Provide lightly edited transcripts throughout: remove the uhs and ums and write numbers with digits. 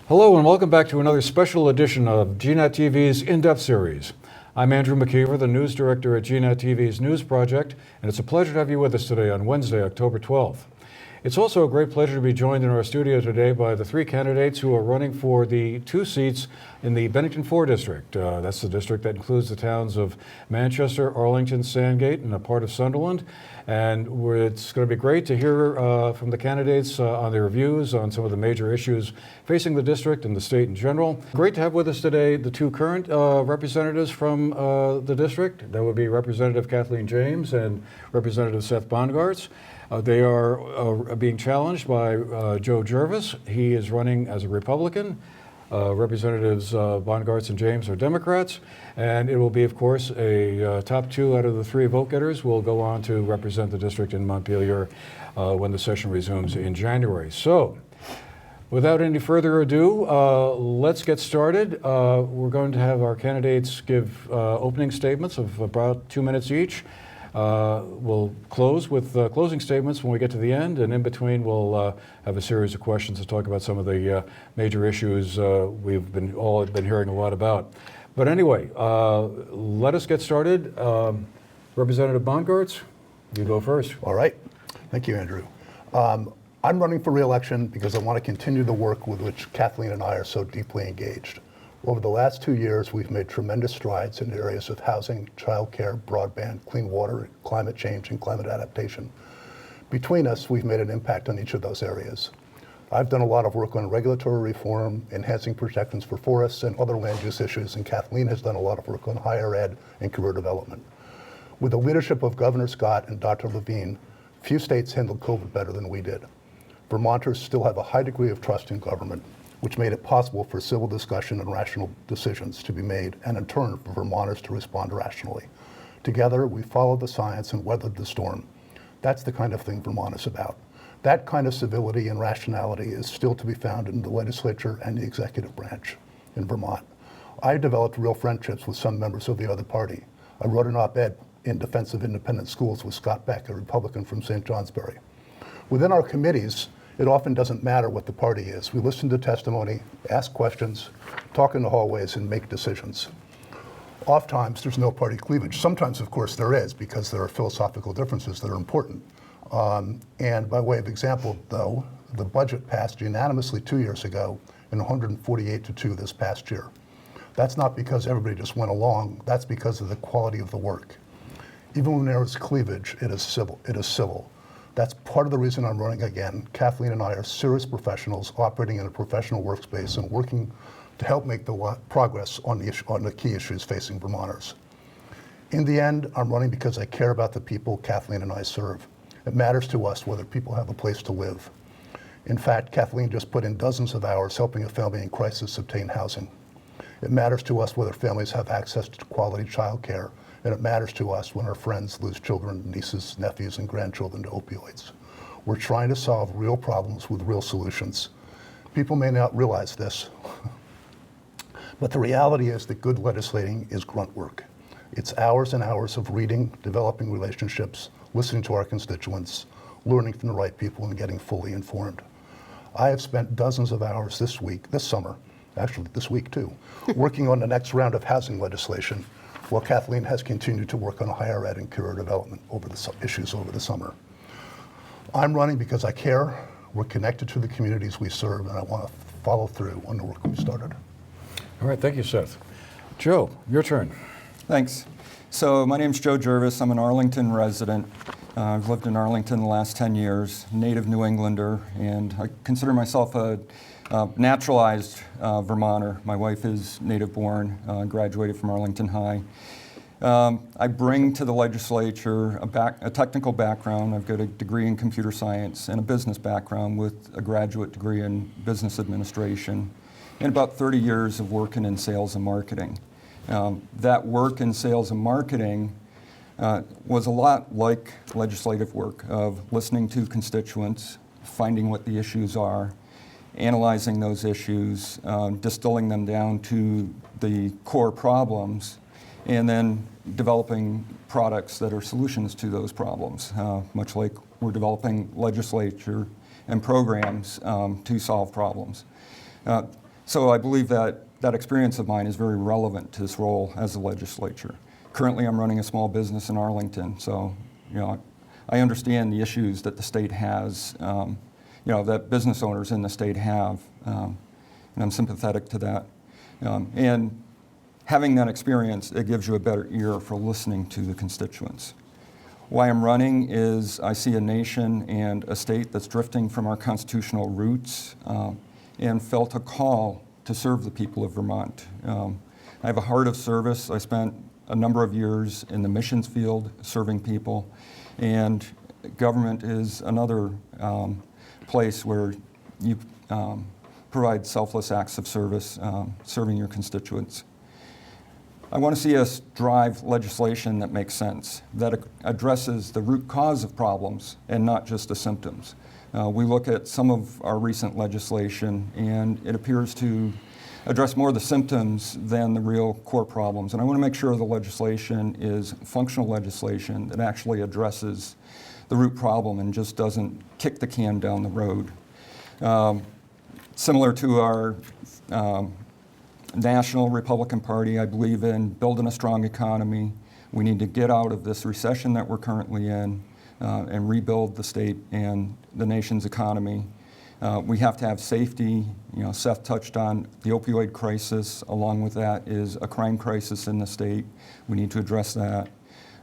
Hello and welcome back to another special edition of GNAT-TV's In-Depth series. I'm Andrew McKeever, the news director at GNAT-TV's News Project, and it's a pleasure to have you with us today on Wednesday, October 12th. It's also a great pleasure to be joined in our studio today by the three candidates who are running for the two seats in the Bennington-4 District. That's the district that includes the towns of Manchester, Arlington, Sandgate, and a part of Sunderland. And it's going to be great to hear from the candidates on their views on some of the major issues facing the district and the state in general. Great to have with us today the two current representatives from the district. That would be Representative Kathleen James and Representative Seth Bongartz. They are being challenged by Joe Gervais. He is running as a Republican. Representatives Bongartz and James are Democrats. And it will be, of course, a top two out of the three vote getters will go on to represent the district in Montpelier when the session resumes in January. So, without any further ado, let's get started. We're going to have our candidates give opening statements of about 2 minutes each. We'll close with closing statements when we get to the end, and in between we'll have a series of questions to talk about some of the major issues we've all been hearing a lot about. But anyway, let us get started. Representative Bongartz, you go first. All right. Thank you, Andrew. I'm running for re-election because I want to continue the work with which Kathleen and I are so deeply engaged. Over the last 2 years, we've made tremendous strides in the areas of housing, childcare, broadband, clean water, climate change, and climate adaptation. Between us, we've made an impact on each of those areas. I've done a lot of work on regulatory reform, enhancing protections for forests, and other land use issues, and Kathleen has done a lot of work on higher ed and career development. With the leadership of Governor Scott and Dr. Levine, few states handled COVID better than we did. Vermonters still have a high degree of trust in government, which made it possible for civil discussion and rational decisions to be made, and in turn for Vermonters to respond rationally. Together, we followed the science and weathered the storm. That's the kind of thing Vermont is about. That kind of civility and rationality is still to be found in the legislature and the executive branch in Vermont. I developed real friendships with some members of the other party. I wrote an op-ed in defense of independent schools with Scott Beck, a Republican from St. Johnsbury. Within our committees, it often doesn't matter what the party is. We listen to testimony, ask questions, talk in the hallways, and make decisions. Oftentimes, there's no party cleavage. Sometimes, of course, there is, because there are philosophical differences that are important. And by way of example, though, the budget passed unanimously 2 years ago and 148-2 this past year. That's not because everybody just went along. That's because of the quality of the work. Even when there is cleavage, it is civil. That's part of the reason I'm running again. Kathleen and I are serious professionals operating in a professional workspace and working to help make the progress on the key issues facing Vermonters. In the end, I'm running because I care about the people Kathleen and I serve. It matters to us whether people have a place to live. In fact, Kathleen just put in dozens of hours helping a family in crisis obtain housing. It matters to us whether families have access to quality childcare, and it matters to us when our friends lose children, nieces, nephews, and grandchildren to opioids. We're trying to solve real problems with real solutions. People may not realize this, but the reality is that good legislating is grunt work. It's hours and hours of reading, developing relationships, listening to our constituents, learning from the right people, and getting fully informed. I have spent dozens of hours this summer, actually this week too, working on the next round of housing legislation, while Kathleen has continued to work on higher ed and career development issues over the summer. I'm running because I care, we're connected to the communities we serve, and I want to follow through on the work we've started. All right, thank you, Seth. Joe, your turn. Thanks. So my name's Joe Gervais. I'm an Arlington resident. I've lived in Arlington the last 10 years, native New Englander, and I consider myself a naturalized Vermonter. My wife is native born, graduated from Arlington High. I bring to the legislature a technical background. I've got a degree in computer science and a business background with a graduate degree in business administration and about 30 years of working in sales and marketing. That work in sales and marketing was a lot like legislative work of listening to constituents, finding what the issues are, analyzing those issues, distilling them down to the core problems, and then developing products that are solutions to those problems, much like we're developing legislature and programs to solve problems. So I believe that that experience of mine is very relevant to this role as a legislature. Currently, I'm running a small business in Arlington, so I understand the issues that the state has, that business owners in the state have, and I'm sympathetic to that. And having that experience, it gives you a better ear for listening to the constituents. Why I'm running is I see a nation and a state that's drifting from our constitutional roots and felt a call to serve the people of Vermont. I have a heart of service. I spent a number of years in the missions field serving people, and government is another place where you provide selfless acts of service, serving your constituents. I want to see us drive legislation that makes sense, that addresses the root cause of problems and not just the symptoms. We look at some of our recent legislation, and it appears to address more of the symptoms than the real core problems. And I want to make sure the legislation is functional legislation that actually addresses the root problem and just doesn't kick the can down the road. Similar to our National Republican Party, I believe in building a strong economy. We need to get out of this recession that we're currently in and rebuild the state and the nation's economy. We have to have safety. Seth touched on the opioid crisis. Along with that is a crime crisis in the state. We need to address that.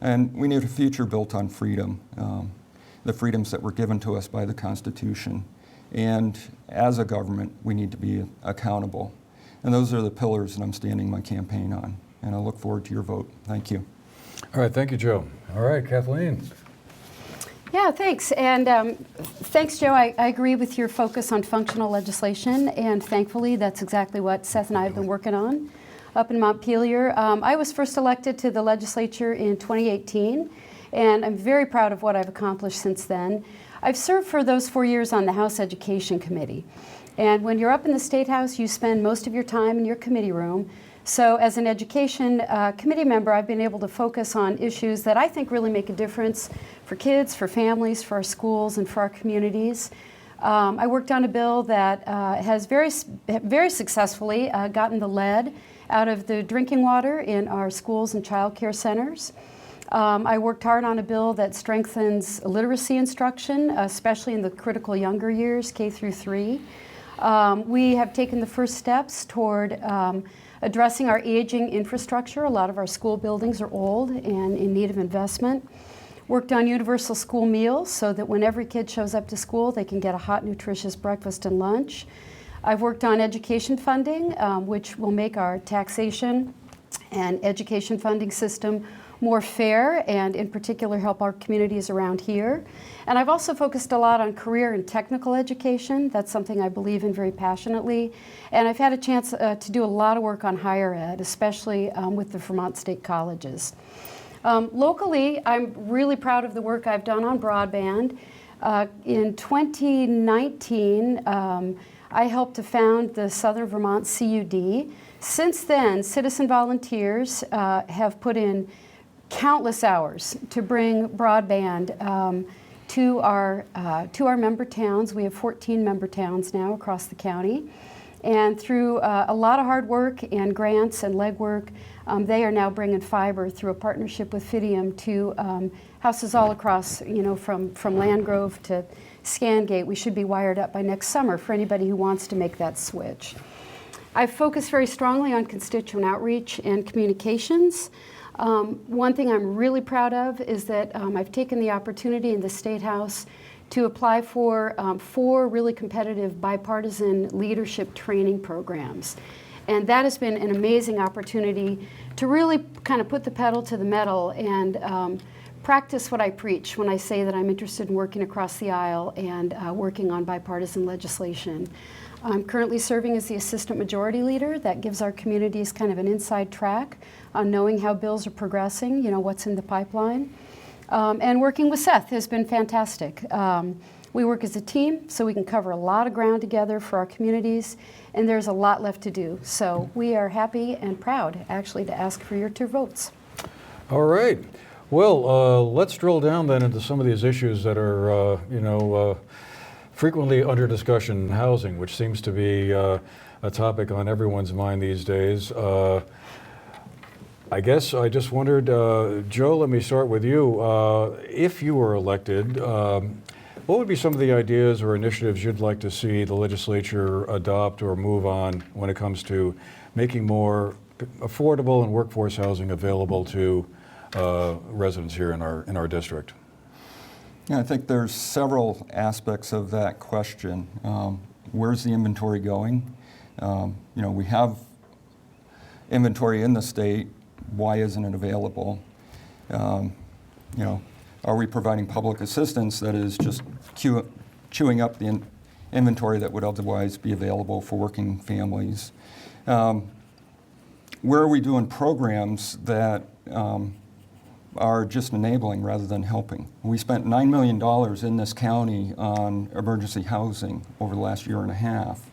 And we need a future built on freedom, the freedoms that were given to us by the Constitution. And as a government, we need to be accountable. And those are the pillars that I'm standing my campaign on. And I look forward to your vote. Thank you. All right, thank you, Joe. All right, Kathleen. Yeah, thanks. And thanks, Joe. I agree with your focus on functional legislation. And thankfully, that's exactly what Seth and I have been working on up in Montpelier. I was first elected to the legislature in 2018, and I'm very proud of what I've accomplished since then. I've served for those 4 years on the House Education Committee. And when you're up in the State House, you spend most of your time in your committee room. So as an education committee member, I've been able to focus on issues that I think really make a difference for kids, for families, for our schools, and for our communities. I worked on a bill that has very successfully gotten the lead out of the drinking water in our schools and child care centers. I worked hard on a bill that strengthens literacy instruction, especially in the critical younger years, K through 3. We have taken the first steps toward addressing our aging infrastructure. A lot of our school buildings are old and in need of investment. Worked on universal school meals so that when every kid shows up to school, they can get a hot, nutritious breakfast and lunch. I've worked on education funding, which will make our taxation and education funding system more fair and in particular help our communities around here. And I've also focused a lot on career and technical education. That's something I believe in very passionately. And I've had a chance to do a lot of work on higher ed, especially with the Vermont State Colleges. Locally, I'm really proud of the work I've done on broadband. In 2019, I helped to found the Southern Vermont CUD. Since then, citizen volunteers have put in countless hours to bring broadband to our member towns. We have 14 member towns now across the county. And through a lot of hard work and grants and legwork, they are now bringing fiber through a partnership with Fidium to houses all across, from Landgrove to Scangate. We should be wired up by next summer for anybody who wants to make that switch. I've focused very strongly on constituent outreach and communications. One thing I'm really proud of is that I've taken the opportunity in the State House to apply for 4 really competitive bipartisan leadership training programs. And that has been an amazing opportunity to really kind of put the pedal to the metal and practice what I preach when I say that I'm interested in working across the aisle and working on bipartisan legislation. I'm currently serving as the Assistant Majority Leader. That gives our communities kind of an inside track on knowing how bills are progressing, what's in the pipeline. And working with Seth has been fantastic. We work as a team so we can cover a lot of ground together for our communities, and there's a lot left to do. So we are happy and proud, actually, to ask for your 2 votes. All right. Well, let's drill down then into some of these issues that are, frequently under discussion in housing, which seems to be a topic on everyone's mind these days. I guess I just wondered, Joe, let me start with you. If you were elected, what would be some of the ideas or initiatives you'd like to see the legislature adopt or move on when it comes to making more affordable and workforce housing available to residents here in our district? Yeah, I think there's several aspects of that question. Where's the inventory going? We have inventory in the state. Why isn't it available? Are we providing public assistance that is just chewing up the inventory that would otherwise be available for working families? Where are we doing programs that are just enabling rather than helping? We spent $9 million in this county on emergency housing over the last year and a half.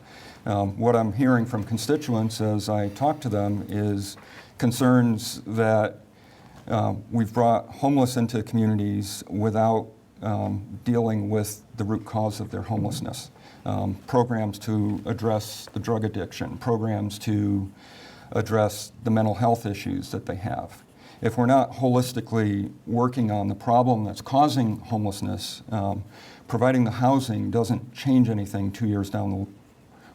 What I'm hearing from constituents as I talk to them is concerns that we've brought homeless into communities without dealing with the root cause of their homelessness. Programs to address the drug addiction, programs to address the mental health issues that they have. If we're not holistically working on the problem that's causing homelessness, providing the housing doesn't change anything 2 years down the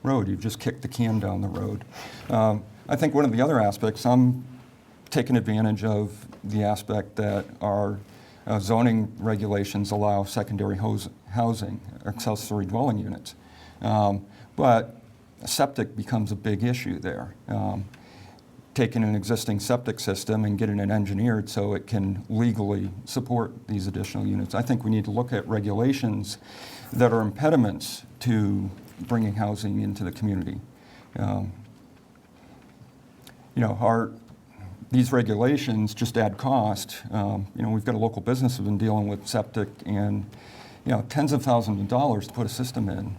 road. You've just kicked the can down the road. I think one of the other aspects, I'm taking advantage of the aspect that our zoning regulations allow secondary housing, accessory dwelling units. But septic becomes a big issue there. Taking an existing septic system and getting it engineered so it can legally support these additional units. I think we need to look at regulations that are impediments to bringing housing into the community. These regulations just add cost. We've got a local business that's been dealing with septic and tens of thousands of dollars to put a system in.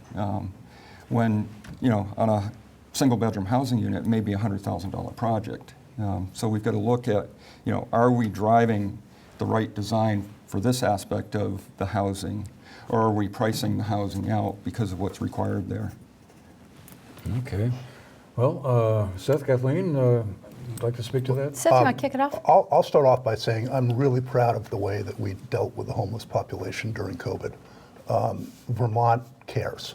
When on a single bedroom housing unit, maybe $100,000 project. So we've got to look at, are we driving the right design for this aspect of the housing, or are we pricing the housing out because of what's required there? Okay. Well, Seth, Kathleen, would like to speak to that? Seth, you want to kick it off? I'll start off by saying I'm really proud of the way that we dealt with the homeless population during COVID. Vermont cares.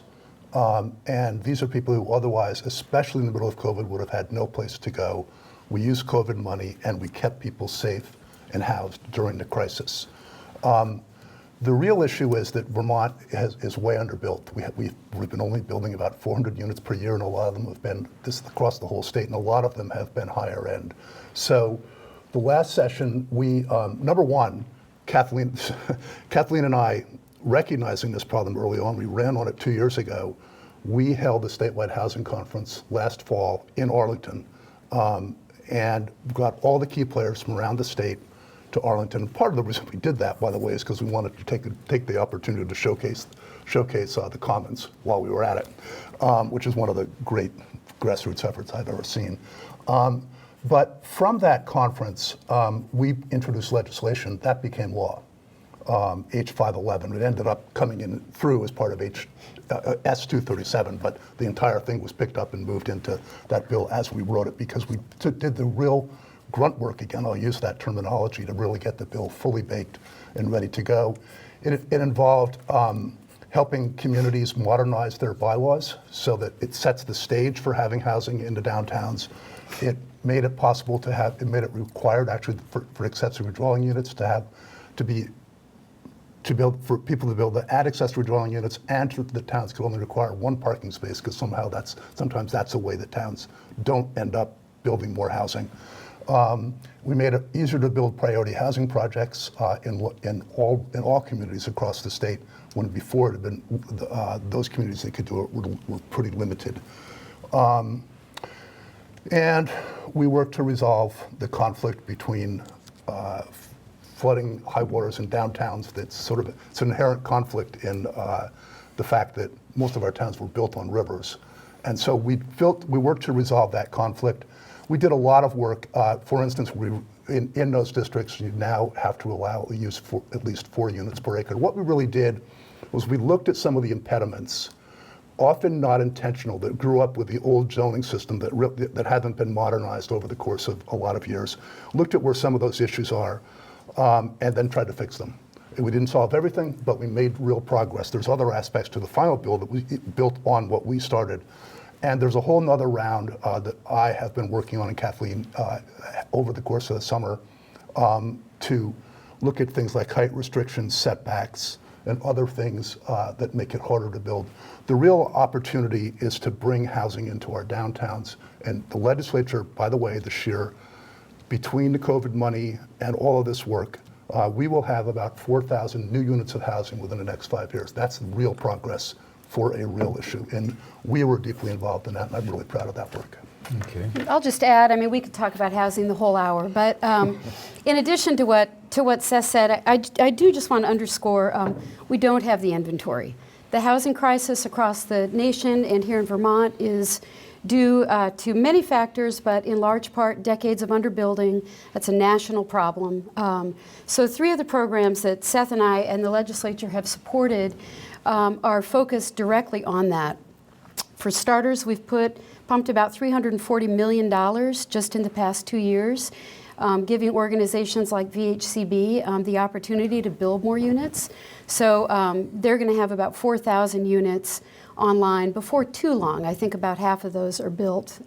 And these are people who otherwise, especially in the middle of COVID, would have had no place to go. We used COVID money and we kept people safe and housed during the crisis. The real issue is that Vermont is way underbuilt. We've been only building about 400 units per year, and a lot of them have been across the whole state, and a lot of them have been higher end. So the last session, we, number one, Kathleen and I, recognizing this problem early on, we ran on it 2 years ago. We held a statewide housing conference last fall in Arlington and got all the key players from around the state to Arlington. And part of the reason we did that, by the way, is because we wanted to take the opportunity to showcase the commons while we were at it, which is one of the great grassroots efforts I've ever seen. But from that conference, we introduced legislation that became law. H511. It ended up coming in through as part of S237, but the entire thing was picked up and moved into that bill as we wrote it because we did the real grunt work, again, I'll use that terminology, to really get the bill fully baked and ready to go. It involved helping communities modernize their bylaws so that it sets the stage for having housing in the downtowns. It made it possible to have, it made it required actually for accessory dwelling units for people to be able to add accessory dwelling units, and the towns could only require one parking space because sometimes that's a way that towns don't end up building more housing. We made it easier to build priority housing projects in all communities across the state, when before it had been those communities that could do it were pretty limited. And we worked to resolve the conflict between flooding, high waters in downtowns. It's an inherent conflict in the fact that most of our towns were built on rivers. And so we worked to resolve that conflict. We did a lot of work. For instance, in those districts, you now have to allow the use for at least 4 units per acre. What we really did was we looked at some of the impediments often not intentional, that grew up with the old zoning system that hadn't been modernized over the course of a lot of years, looked at where some of those issues are, and then tried to fix them. And we didn't solve everything, but we made real progress. There's other aspects to the final bill that we built on what we started. And there's a whole nother round that I have been working on, and Kathleen, over the course of the summer, to look at things like height restrictions, setbacks, and other things that make it harder to build. The real opportunity is to bring housing into our downtowns. And the legislature, by the way, this year, between the COVID money and all of this work, we will have about 4,000 new units of housing within the next 5 years. That's real progress for a real issue. And we were deeply involved in that, and I'm really proud of that work. Okay. I'll just add, I mean, we could talk about housing the whole hour, but in addition to what Seth said, I do just want to underscore we don't have the inventory. The housing crisis across the nation and here in Vermont is due to many factors, but in large part decades of underbuilding. That's a national problem. So 3 of the programs that Seth and I and the legislature have supported are focused directly on that. For starters, we've pumped about $340 million just in the past 2 years, giving organizations like VHCB the opportunity to build more units. So they're going to have about 4,000 units online before too long. I think about half of those are built.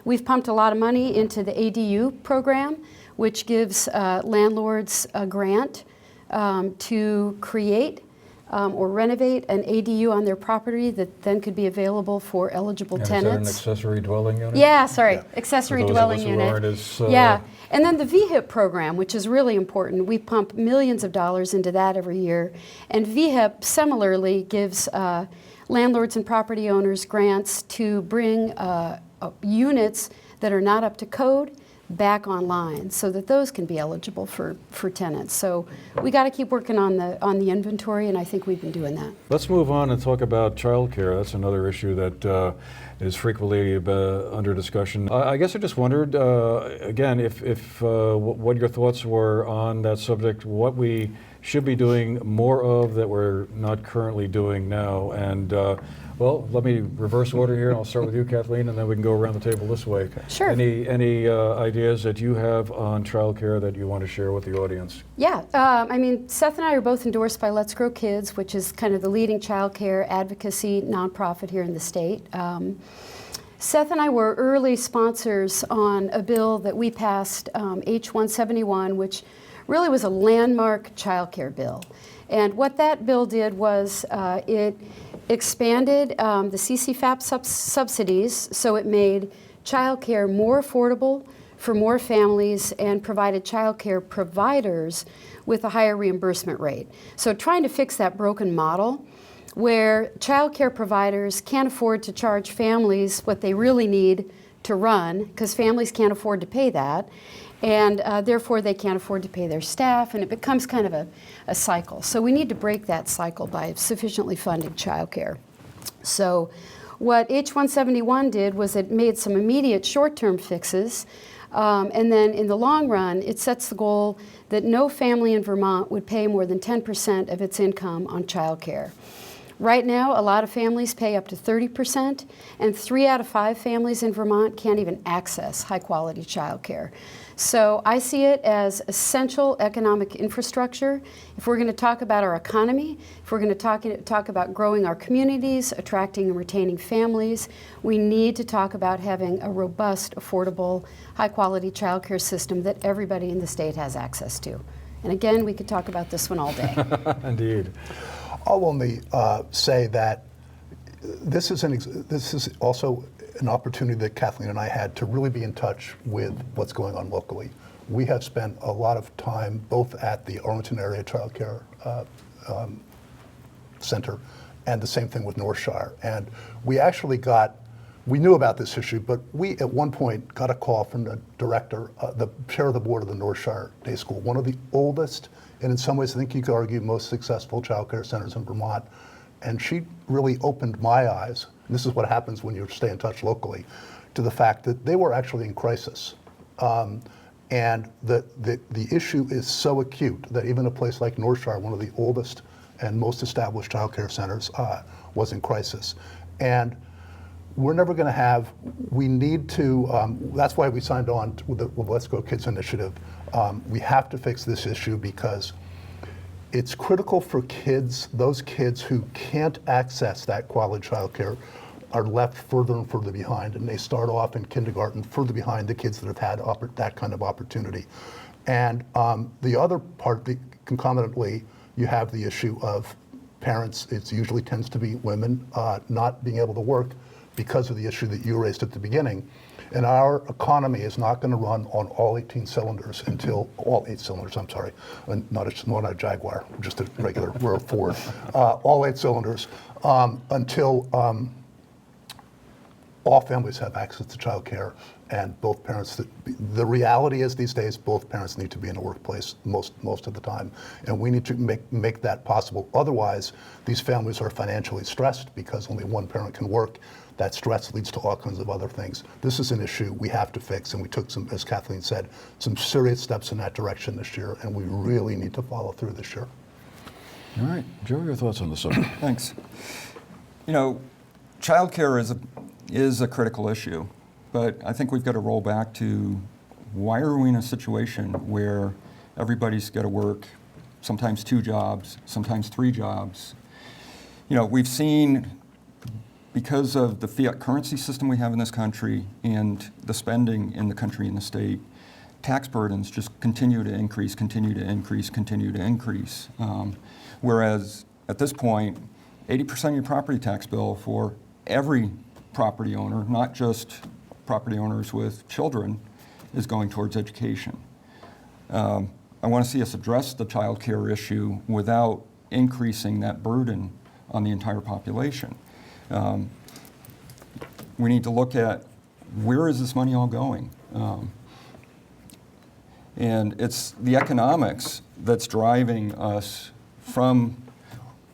We've pumped a lot of money into the ADU program, which gives landlords a grant to create or renovate an ADU on their property that then could be available for eligible And tenants. is that an accessory dwelling unit? Yeah, sorry, Yeah. accessory For those dwelling of us who unit. aren't as, Yeah, and then the VHIP program, which is really important. We pump millions of dollars into that every year. And VHIP similarly gives landlords and property owners grants to bring units that are not up to code back online so that those can be eligible for tenants. So we got to keep working on the inventory, and I think we've been doing that. Let's move on and talk about childcare. That's another issue that is frequently under discussion. I guess I just wondered, again, if what your thoughts were on that subject, what we should be doing more of that we're not currently doing now. And well, let me reverse order here. I'll start with you, Kathleen, and then we can go around the table this way. Sure. Any ideas that you have on childcare that you want to share with the audience? Yeah, I mean, Seth and I are both endorsed by Let's Grow Kids, which is kind of the leading child care advocacy nonprofit here in the state. Seth and I were early sponsors on a bill that we passed, H-171, which really was a landmark child care bill. And what that bill did was it expanded the CCFAP subsidies, so it made child care more affordable for more families and provided child care providers with a higher reimbursement rate. So trying to fix that broken model where child care providers can't afford to charge families what they really need to run, because families can't afford to pay that, and therefore they can't afford to pay their staff, and it becomes kind of a cycle. So we need to break that cycle by sufficiently funding childcare. So what H-171 did was it made some immediate short-term fixes, and then in the long run, it sets the goal that no family in Vermont would pay more than 10% of its income on childcare. Right now, a lot of families pay up to 30%, and 3 out of 5 families in Vermont can't even access high-quality childcare. So I see it as essential economic infrastructure. If we're going to talk about our economy, if we're going to talk about growing our communities, attracting and retaining families, we need to talk about having a robust, affordable, high-quality childcare system that everybody in the state has access to. And again, we could talk about this one all day. Indeed. I'll only say that this is also an opportunity that Kathleen and I had to really be in touch with what's going on locally. We have spent a lot of time both at the Arlington Area Child Care Center and the same thing with Northshire. And we knew about this issue, but we at one point got a call from the director, the chair of the board of the Northshire Day School, one of the oldest, and in some ways I think you could argue most successful child care centers in Vermont. And she really opened my eyes, and this is what happens when you stay in touch locally, to the fact that they were actually in crisis. And the issue is so acute that even a place like North Shore, one of the oldest and most established child care centers, was in crisis. And we're never going to have, we need to, that's why we signed on with the Let's Go Kids initiative. We have to fix this issue because it's critical for kids, those kids who can't access that quality child care are left further and further behind, and they start off in kindergarten further behind the kids that have had that kind of opportunity. And the other part, concomitantly, you have the issue of parents, it usually tends to be women, not being able to work because of the issue that you raised at the beginning. And our economy is not going to run on all 18 cylinders until, all 8 cylinders, I'm sorry, and not a Jaguar, just a regular, we're a Ford, all 8 cylinders, until all families have access to child care, and both parents, the reality is these days, both parents need to be in the workplace most of the time, and we need to make that possible. Otherwise, these families are financially stressed because only one parent can work. That stress leads to all kinds of other things. This is an issue we have to fix, and we took some, as Kathleen said, some serious steps in that direction this year, and we really need to follow through this year. All right, Joe, your thoughts on the subject? Thanks. You know, childcare is a critical issue, but I think we've got to roll back to why are we in a situation where everybody's got to work sometimes 2 jobs, sometimes 3 jobs. You know, we've seen, because of the fiat currency system we have in this country and the spending in the country and the state, tax burdens just continue to increase, continue to increase, continue to increase. Whereas at this point, 80% of your property tax bill for every property owner, not just property owners with children, is going towards education. I want to see us address the child care issue without increasing that burden on the entire population. We need to look at where is this money all going? And it's the economics that's driving us from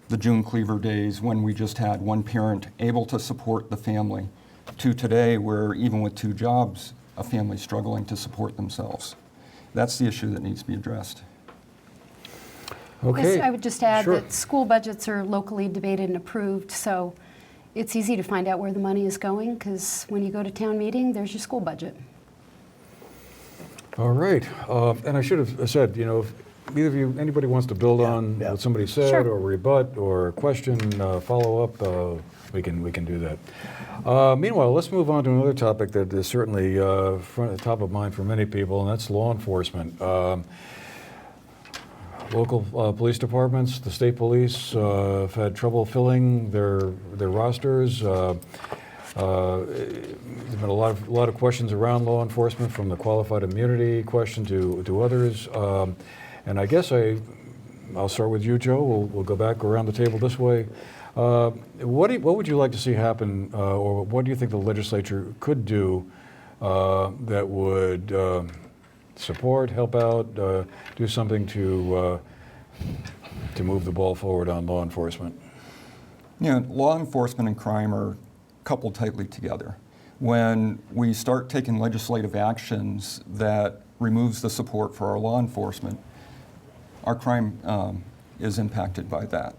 the June Cleaver days when we just had one parent able to support the family to today where even with 2 jobs, a family's struggling to support themselves. That's the issue that needs to be addressed. Okay. Yes, I would just add Sure. that school budgets are locally debated and approved, so it's easy to find out where the money is going because when you go to town meeting, there's your school budget. All right, and I should have said, you know, if either of you, anybody wants to build on what somebody said Sure. or rebut or question, follow up, we can do that. Meanwhile, let's move on to another topic that is certainly top of mind for many people, and that's law enforcement. Local police departments, the state police have had trouble filling their rosters. There's been a lot of questions around law enforcement, from the qualified immunity question to others. And I guess I'll start with you, Joe. We'll go back around the table this way. What would you like to see happen, or what do you think the legislature could do that would support, help out, do something to move the ball forward on law enforcement? You know, law enforcement and crime are coupled tightly together. When we start taking legislative actions that removes the support for our law enforcement, our crime is impacted by that.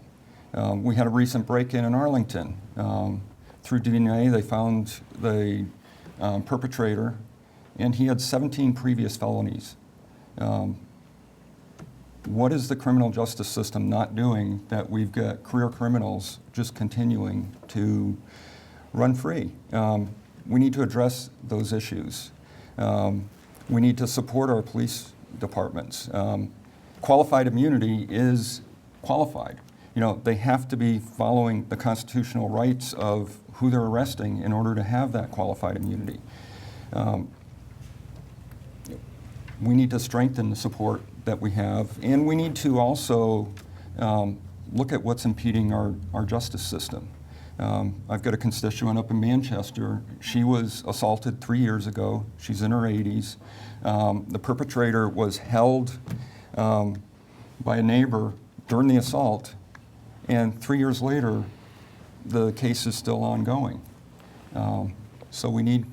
We had a recent break-in in Arlington. Through DNA, they found the perpetrator, and he had 17 previous felonies. What is the criminal justice system not doing that we've got career criminals just continuing to run free? We need to address those issues. We need to support our police departments. Qualified immunity is qualified. You know, they have to be following the constitutional rights of who they're arresting in order to have that qualified immunity. We need to strengthen the support that we have, and we need to also look at what's impeding our justice system. I've got a constituent up in Manchester. She was assaulted 3 years ago. She's in her 80s. The perpetrator was held by a neighbor during the assault, and 3 years later, the case is still ongoing. So we need,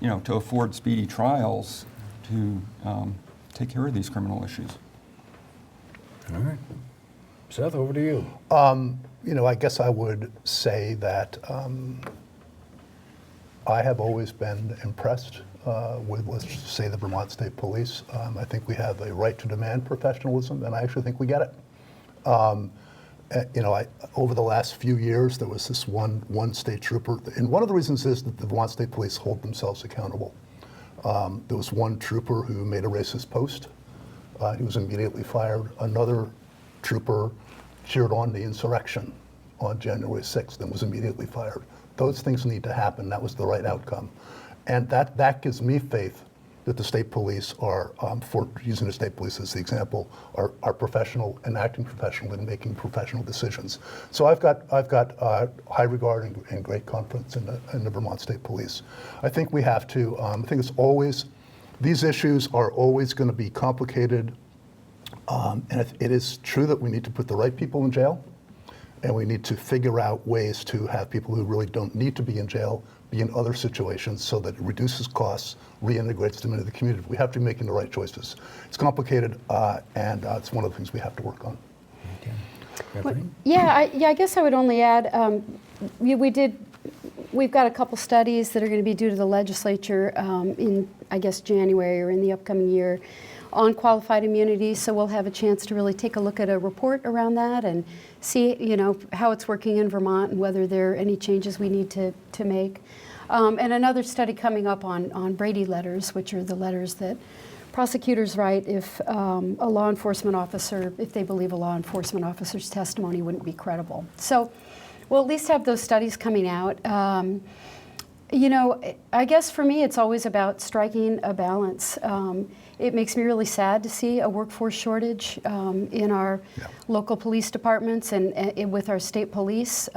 to afford speedy trials to take care of these criminal issues. All right. Seth, over to you. You know, I guess I would say that I have always been impressed with, let's just say, the Vermont State Police. I think we have a right to demand professionalism, and I actually think we get it. You know, over the last few years, there was this one state trooper, and one of the reasons is that the Vermont State Police hold themselves accountable. There was one trooper who made a racist post. He was immediately fired. Another trooper cheered on the insurrection on January 6th and was immediately fired. Those things need to happen. That was the right outcome. And that gives me faith that the state police are, for using the state police as the example, are professional and acting professional and making professional decisions. So I've got high regard and great confidence in the Vermont State Police. I think we have to, I think it's always, these issues are always going to be complicated. And it is true that we need to put the right people in jail, and we need to figure out ways to have people who really don't need to be in jail be in other situations so that it reduces costs, reintegrates them into the community. We have to be making the right choices. It's complicated, and it's one of the things we have to work on. Okay. Well, Kathleen? I guess I would only add, we've got a couple studies that are going to be due to the legislature in, I guess, January or in the upcoming year on qualified immunity, so we'll have a chance to really take a look at a report around that and see, you know, how it's working in Vermont and whether there are any changes we need to make. And another study coming up on Brady letters, which are the letters that prosecutors write if a law enforcement officer, if they believe a law enforcement officer's testimony wouldn't be credible. So we'll at least have those studies coming out. You know, I guess for me, it's always about striking a balance. It makes me really sad to see a workforce shortage in our local police departments and with our state police.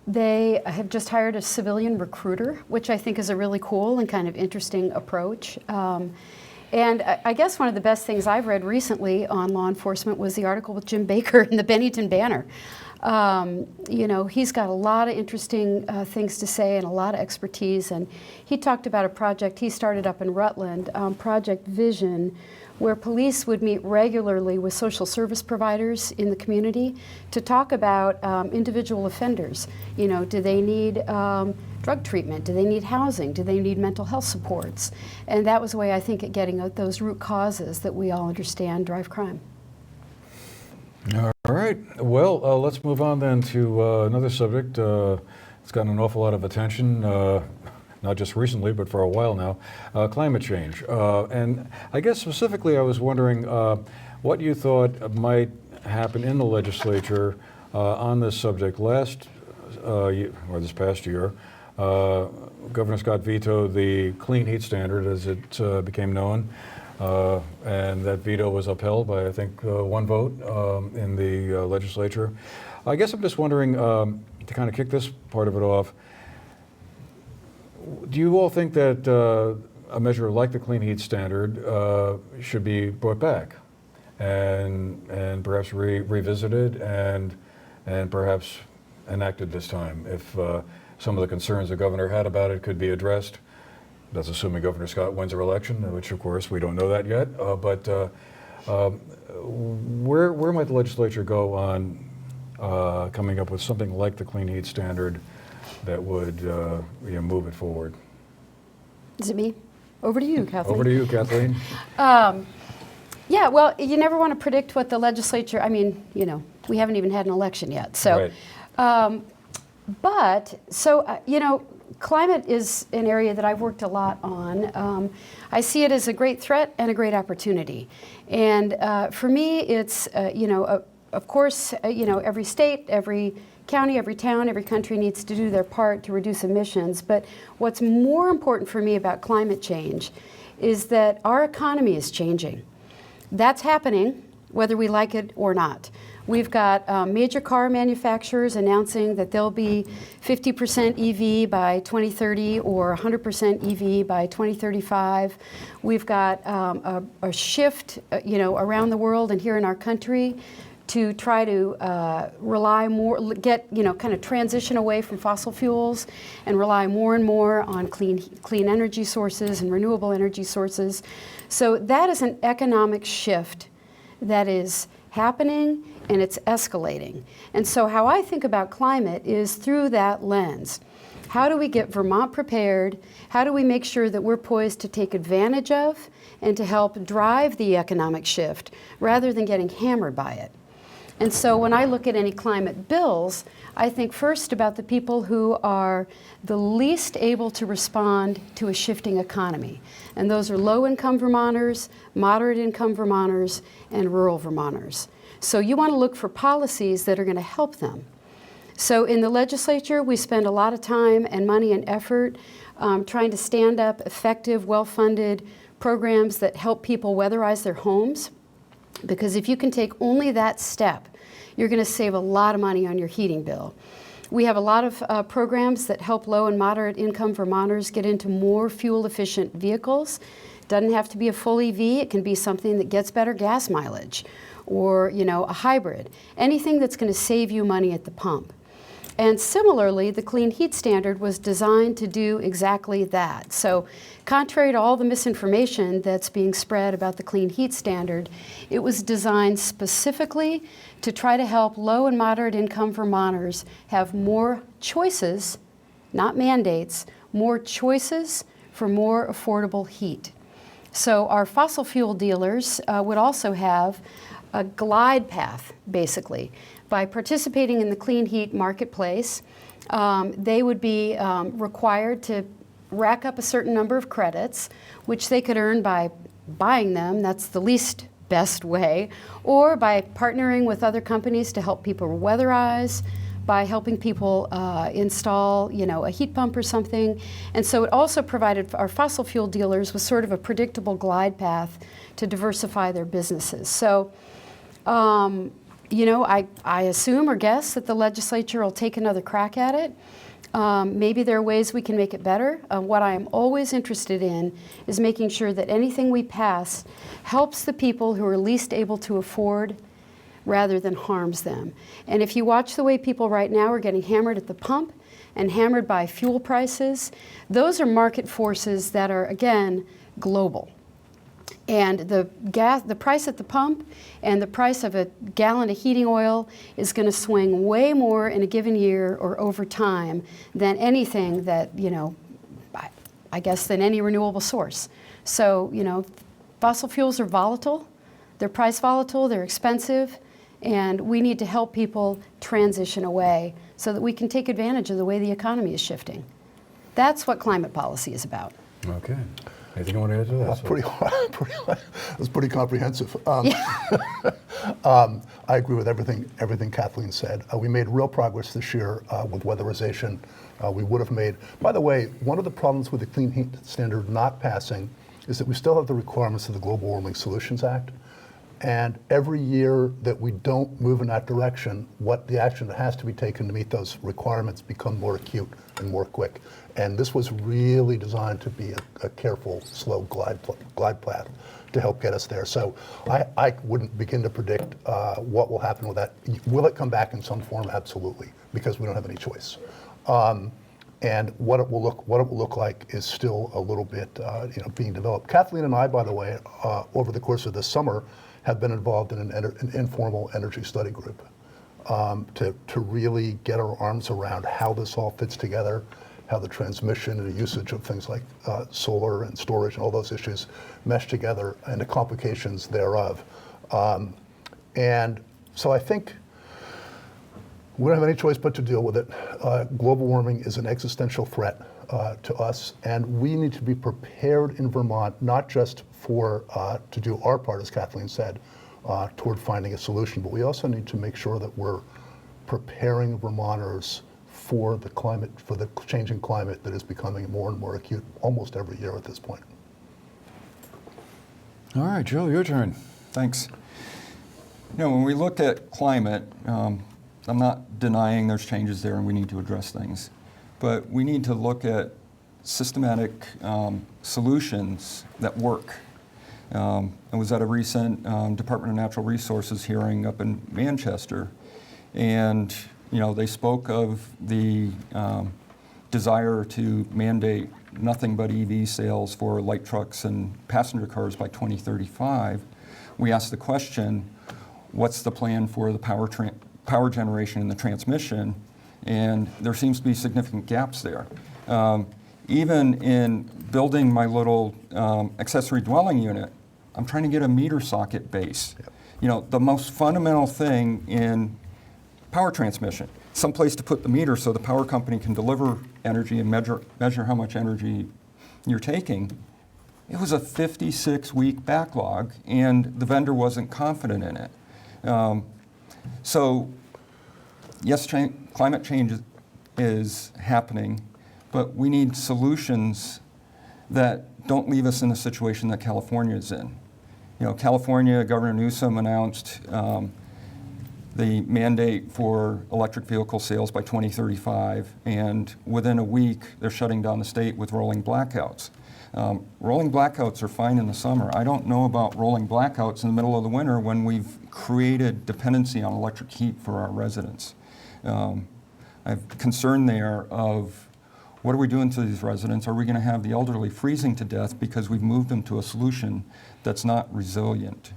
They have just hired a civilian recruiter, which I think is a really cool and kind of interesting approach. And I guess one of the best things I've read recently on law enforcement was the article with Jim Baker in the Bennington Banner. You know, he's got a lot of interesting things to say and a lot of expertise, and he talked about a project he started up in Rutland, Project Vision, where police would meet regularly with social service providers in the community to talk about individual offenders. You know, do they need drug treatment? Do they need housing? Do they need mental health supports? And that was a way, I think, at getting at those root causes that we all understand drive crime. All right. Well, let's move on then to another subject. It's gotten an awful lot of attention, not just recently, but for a while now, climate change. And I guess specifically I was wondering what you thought might happen in the legislature on this subject. This past year, Governor Scott vetoed the clean heat standard as it became known. And that veto was upheld by, I think, one vote in the legislature. I guess I'm just wondering, to kind of kick this part of it off, do you all think that a measure like the clean heat standard should be brought back and perhaps revisited and perhaps enacted this time if some of the concerns the governor had about it could be addressed? That's assuming Governor Scott wins a election, which of course we don't know that yet. But where might the legislature go on coming up with something like the clean heat standard that would move it forward? Is it me? Over to you, Kathleen. Over to you, Kathleen. Yeah, well, you never want to predict what the legislature, I mean, you know, we haven't even had an election yet. So, Right. You know, climate is an area that I've worked a lot on. I see it as a great threat and a great opportunity. And for me, it's, of course, every state, every county, every town, every country needs to do their part to reduce emissions. But what's more important for me about climate change is that our economy is changing. That's happening whether we like it or not. We've got major car manufacturers announcing that they'll be 50% EV by 2030 or 100% EV by 2035. We've got a shift, around the world and here in our country to try to rely more, kind of transition away from fossil fuels and rely more and more on clean energy sources and renewable energy sources. So that is an economic shift that is happening, and it's escalating. And so how I think about climate is through that lens. How do we get Vermont prepared? How do we make sure that we're poised to take advantage of and to help drive the economic shift rather than getting hammered by it? And so when I look at any climate bills, I think first about the people who are the least able to respond to a shifting economy. And those are low-income Vermonters, moderate-income Vermonters, and rural Vermonters. So you want to look for policies that are going to help them. So in the legislature, we spend a lot of time and money and effort trying to stand up effective, well-funded programs that help people weatherize their homes. Because if you can take only that step, you're going to save a lot of money on your heating bill. We have a lot of programs that help low and moderate income Vermonters get into more fuel-efficient vehicles. It doesn't have to be a full EV. It can be something that gets better gas mileage, or a hybrid. Anything that's going to save you money at the pump. And similarly, the Clean Heat Standard was designed to do exactly that. So contrary to all the misinformation that's being spread about the Clean Heat Standard, it was designed specifically to try to help low and moderate income Vermonters have more choices, not mandates, more choices for more affordable heat. So our fossil fuel dealers would also have a glide path, basically. By participating in the clean heat marketplace, they would be required to rack up a certain number of credits, which they could earn by buying them. That's the least best way, or by partnering with other companies to help people weatherize, by helping people install, a heat pump or something. And so it also provided our fossil fuel dealers with sort of a predictable glide path to diversify their businesses. So, I assume or guess that the legislature will take another crack at it. Maybe there are ways we can make it better. What I am always interested in is making sure that anything we pass helps the people who are least able to afford rather than harms them. And if you watch the way people right now are getting hammered at the pump and hammered by fuel prices, those are market forces that are, again, global. And the price at the pump and the price of a gallon of heating oil is going to swing way more in a given year or over time than anything that, I guess than any renewable source. So, fossil fuels are volatile, they're price volatile, they're expensive, and we need to help people transition away so that we can take advantage of the way the economy is shifting. That's what climate policy is about. Okay. Anything you want to add to that? That's pretty comprehensive. I agree with everything Kathleen said. We made real progress this year with weatherization. We would have made, by the way, one of the problems with the Clean Heat Standard not passing is that we still have the requirements of the Global Warming Solutions Act. And every year that we don't move in that direction, what the action that has to be taken to meet those requirements become more acute and more quick. And this was really designed to be a careful, slow glide path to help get us there. So I wouldn't begin to predict what will happen with that. Will it come back in some form? Absolutely, because we don't have any choice. And what it will look like is still a little bit being developed. Kathleen and I, by the way, over the course of this summer, have been involved in an informal energy study group to really get our arms around how this all fits together, how the transmission and the usage of things like solar and storage and all those issues mesh together and the complications thereof. And so I think we don't have any choice but to deal with it. Global warming is an existential threat to us, and we need to be prepared in Vermont, not just to do our part, as Kathleen said, toward finding a solution, but we also need to make sure that we're preparing Vermonters for the changing climate that is becoming more and more acute almost every year at this point. All right, Joe, your turn. Thanks. When we look at climate, I'm not denying there's changes there and we need to address things, but we need to look at systematic solutions that work. I was at a recent Department of Natural Resources hearing up in Manchester, and they spoke of the desire to mandate nothing but EV sales for light trucks and passenger cars by 2035. We asked the question, what's the plan for the power generation and the transmission? And there seems to be significant gaps there. Even in building my little accessory dwelling unit, I'm trying to get a meter socket base. Yep. The most fundamental thing in power transmission, someplace to put the meter so the power company can deliver energy and measure how much energy you're taking. It was a 56-week backlog, and the vendor wasn't confident in it. So, yes, climate change is happening, but we need solutions that don't leave us in the situation that California is in. California, Governor Newsom announced the mandate for electric vehicle sales by 2035, and within a week, they're shutting down the state with rolling blackouts. Rolling blackouts are fine in the summer. I don't know about rolling blackouts in the middle of the winter when we've created dependency on electric heat for our residents. I have concern there of what are we doing to these residents? Are we going to have the elderly freezing to death because we've moved them to a solution that's not resilient?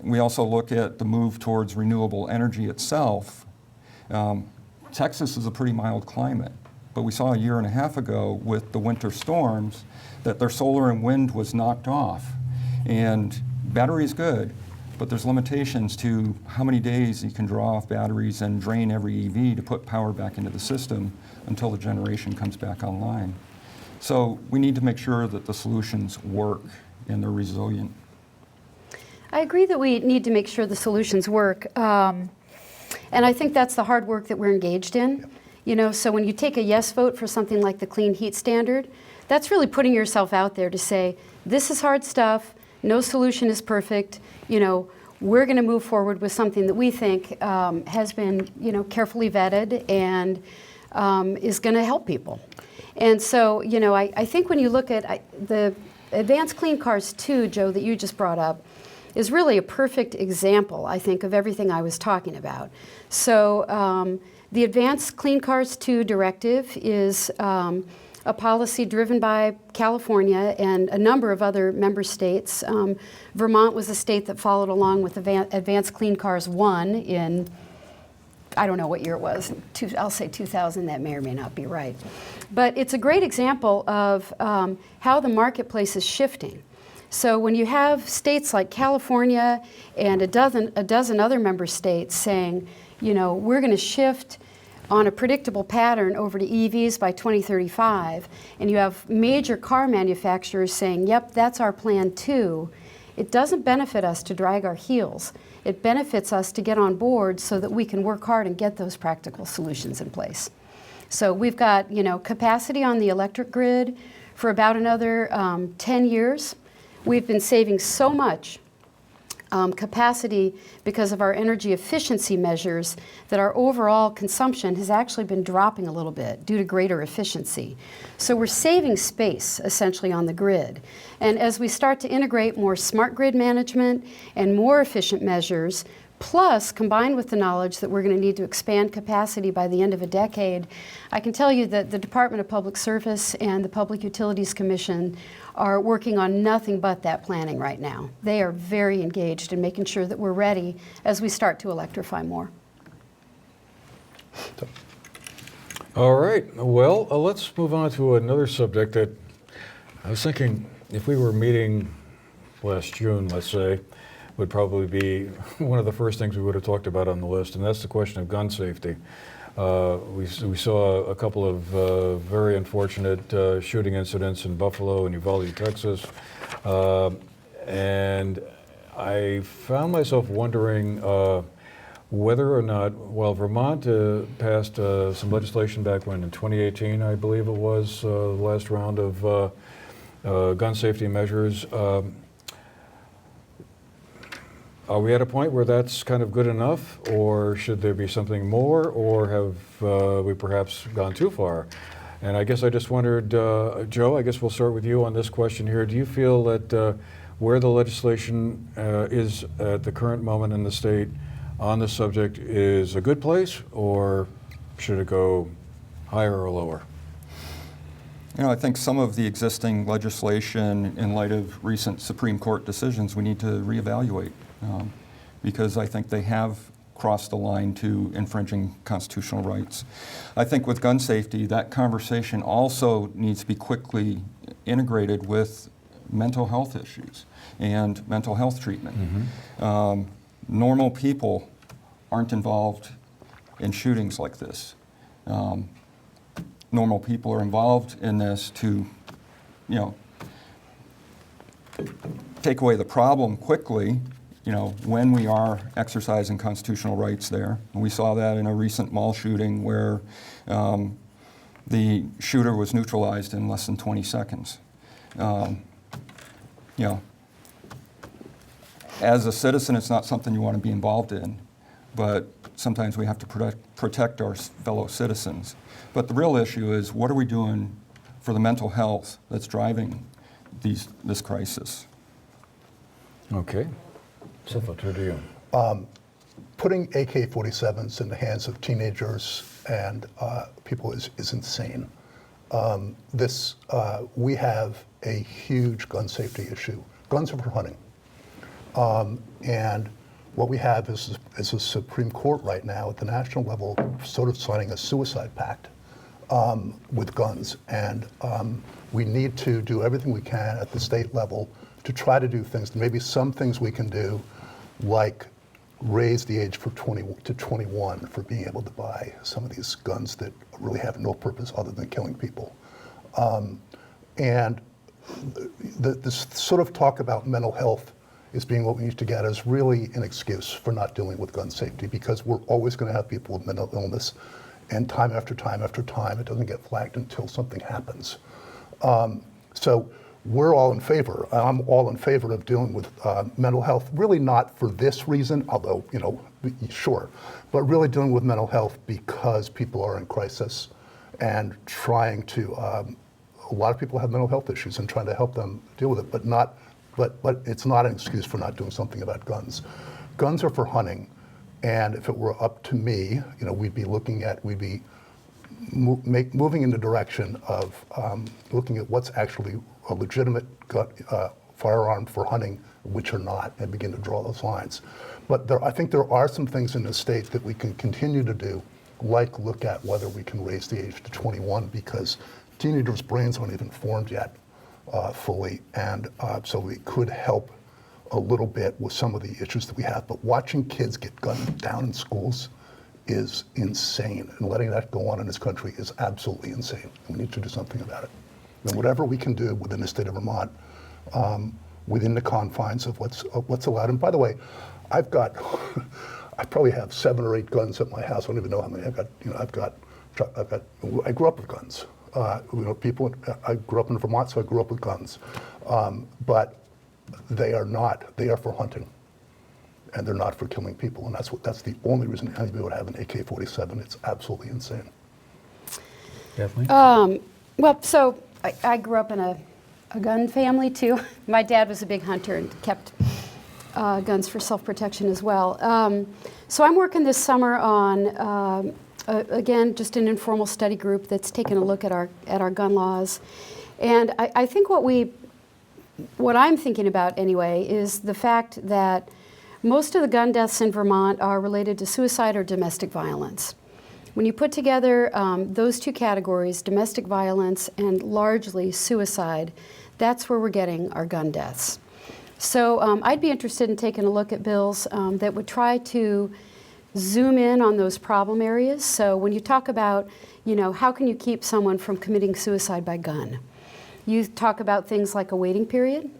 We also look at the move towards renewable energy itself. Texas is a pretty mild climate, but we saw a year and a half ago with the winter storms that their solar and wind was knocked off. And battery is good, but there's limitations to how many days you can draw off batteries and drain every EV to put power back into the system until the generation comes back online. So we need to make sure that the solutions work and they're resilient. I agree that we need to make sure the solutions work. And I think that's the hard work that we're engaged in. So when you take a yes vote for something like the clean heat standard, that's really putting yourself out there to say, this is hard stuff, no solution is perfect, we're going to move forward with something that we think has been, carefully vetted and is going to help people. And so, I think when you look at the Advanced Clean Cars 2, Joe, that you just brought up, is really a perfect example, I think, of everything I was talking about. So the Advanced Clean Cars 2 Directive is a policy driven by California and a number of other member states. Vermont was a state that followed along with Advanced Clean Cars 1 in, I don't know what year it was, I'll say 2000, that may or may not be right. But it's a great example of how the marketplace is shifting. So when you have states like California and a dozen other member states saying, we're going to shift on a predictable pattern over to EVs by 2035, and you have major car manufacturers saying, yep, that's our plan too, it doesn't benefit us to drag our heels. It benefits us to get on board so that we can work hard and get those practical solutions in place. So we've got, capacity on the electric grid for about another 10 years. We've been saving so much capacity because of our energy efficiency measures that our overall consumption has actually been dropping a little bit due to greater efficiency. So we're saving space essentially on the grid. And as we start to integrate more smart grid management and more efficient measures, plus combined with the knowledge that we're going to need to expand capacity by the end of a decade, I can tell you that the Department of Public Service and the Public Utilities Commission are working on nothing but that planning right now. They are very engaged in making sure that we're ready as we start to electrify more. All right. Well, let's move on to another subject that I was thinking if we were meeting last June, let's say, would probably be one of the first things we would have talked about on the list, and that's the question of gun safety. We saw a couple of very unfortunate shooting incidents in Buffalo and Uvalde, Texas, and I found myself wondering whether or not, while Vermont passed some legislation back when in 2018, I believe it was, the last round of gun safety measures, are we at a point where that's kind of good enough, or should there be something more, or have we perhaps gone too far? And I guess I just wondered, Joe, I guess we'll start with you on this question here. Do you feel that where the legislation is at the current moment in the state on this subject is a good place, or should it go higher or lower? You know, I think some of the existing legislation, in light of recent Supreme Court decisions, we need to reevaluate because I think they have crossed the line to infringing constitutional rights. I think with gun safety, that conversation also needs to be quickly integrated with mental health issues and mental health treatment. Normal people aren't involved in shootings like this. Normal people are involved in this to, you know, take away the problem quickly, you know, when we are exercising constitutional rights there. And we saw that in a recent mall shooting where the shooter was neutralized in less than 20 seconds. You know, as a citizen, it's not something you want to be involved in, but sometimes we have to protect our fellow citizens. But the real issue is, what are we doing for the mental health that's driving this crisis? Okay. Seth, I'll turn to you. Putting AK-47s in the hands of teenagers and people is insane. We have a huge gun safety issue. Guns are for hunting. And what we have is a Supreme Court right now at the national level sort of signing a suicide pact with guns. And we need to do everything we can at the state level to try to do things. Maybe some things we can do, like raise the age for 20 to 21 for being able to buy some of these guns that really have no purpose other than killing people. And this sort of talk about mental health is being what we need to get is really an excuse for not dealing with gun safety, because we're always going to have people with mental illness, and time after time after time, it doesn't get flagged until something happens. So we're all in favor. I'm all in favor of dealing with mental health, really not for this reason, although, you know, sure, but really dealing with mental health because people are in crisis and trying to, a lot of people have mental health issues and trying to help them deal with it, but it's not an excuse for not doing something about guns. Guns are for hunting, and if it were up to me, you know, we'd be moving in the direction of looking at what's actually a legitimate firearm for hunting, which are not, and begin to draw those lines. But I think there are some things in the state that we can continue to do, like look at whether we can raise the age to 21, because teenagers' brains aren't even formed yet fully, and so we could help a little bit with some of the issues that we have. But watching kids get gunned down in schools is insane, and letting that go on in this country is absolutely insane. We need to do something about it. And whatever we can do within the state of Vermont, within the confines of what's allowed. And by the way, I probably have 7 or 8 guns at my house. I don't even know how many. I grew up with guns. You know, I grew up in Vermont, so I grew up with guns. But they are for hunting, and they're not for killing people. And that's the only reason anybody would have an AK-47. It's absolutely insane. Kathleen? Well, so I grew up in a gun family too. My dad was a big hunter and kept guns for self-protection as well. So I'm working this summer on, again, just an informal study group that's taken a look at our gun laws. And I think what I'm thinking about anyway is the fact that most of the gun deaths in Vermont are related to suicide or domestic violence. When you put together those two categories, domestic violence and largely suicide, that's where we're getting our gun deaths. So I'd be interested in taking a look at bills that would try to zoom in on those problem areas. So when you talk about, you know, how can you keep someone from committing suicide by gun? You talk about things like a waiting period.